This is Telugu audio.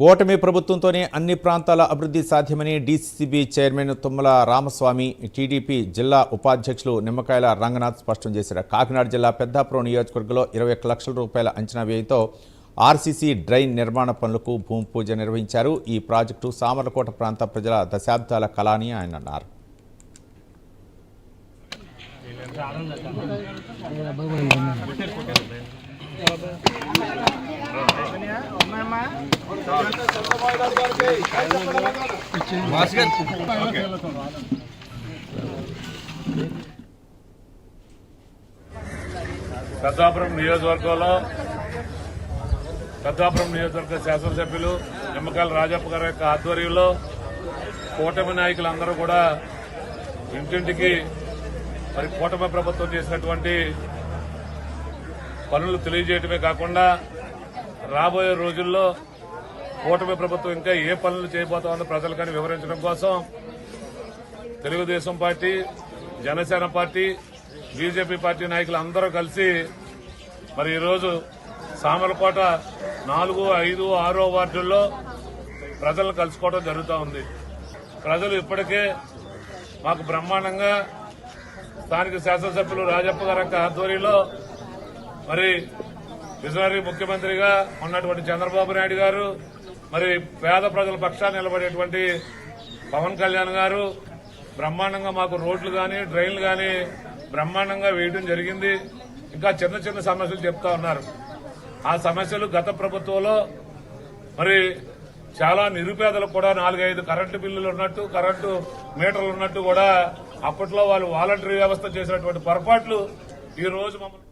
కూటమి ప్రభుత్వంతోనే అన్ని ప్రాంతాల అభివృద్ధి సాధ్యమని DCCB chairman Tummala Ramaswamy, TDP జిల్లా ఉపాధ్యక్షులు నిమ్మకాయల రంగనాథ్ స్పష్టం చేశారు. కాకినాడ జిల్లా పెద్దాపురం నియోజకవర్గంలో 21 లక్షల రూపాయల అంచనా వ్యయంతో ఆర్సీసీ డ్రైన్ నిర్మాణ పనులకు భూమి పూజ నిర్వహించారు. ఈ ప్రాజెక్టు సామర్లకోట ప్రాంత ప్రజల దశాబ్దాల కళ అని ఆయన అన్నారు. పెద్దాపురం నియోజకవర్గ శాసనసభ్యులు నిమ్మకాయల రాజప్ప గారి యొక్క ఆధ్వర్యంలో కూటమి నాయకులందరూ కూడా ఇంటింటికి మరి కూటమి ప్రభుత్వం చేసినటువంటి పనులు తెలియజేయటమే కాకుండా రాబోయే రోజుల్లో కూటమి ప్రభుత్వం ఇంకా ఏ పనులు చేయబోతోందో ప్రజలకని వివరించడం కోసం Telugu Desam party, Janasena party, BJP party నాయకులు అందరూ కలిసి మరి ఈరోజు సామర్లకోట 4, 5, 6 వార్డుల్లో ప్రజలను కలుసుకోవడం జరుగుతూ ఉంది. ప్రజలు ఇప్పటికే మాకు బ్రహ్మాండంగా స్థానిక శాసనసభ్యులు రాజప్ప గారి యొక్క ఆధ్వర్యంలో మరి విజనరీ ముఖ్యమంత్రిగా ఉన్నటువంటి చంద్రబాబు నాయుడు గారు, మరి పేద ప్రజల పక్షాన్ని నిలబడేటువంటి పవన్ కళ్యాణ్ గారు బ్రహ్మాండంగా మాకు రోడ్లు కానీ డ్రైన్లు కానీ బ్రహ్మాండంగా వేయడం జరిగింది. ఇంకా చిన్న చిన్న సమస్యలు చెప్తా ఉన్నారు. ఆ సమస్యలు గత ప్రభుత్వంలో మరి చాలా నిరుపేదలకు కూడా 4-5 కరెంటు బిల్లులు ఉన్నట్టు, కరెంటు మీటర్లు ఉన్నట్టు కూడా అప్పట్లో వాళ్ళు వాలంటరీ వ్యవస్థ చేసినటువంటి పొరపాట్లు ఈ రోజు మమ్మల్ని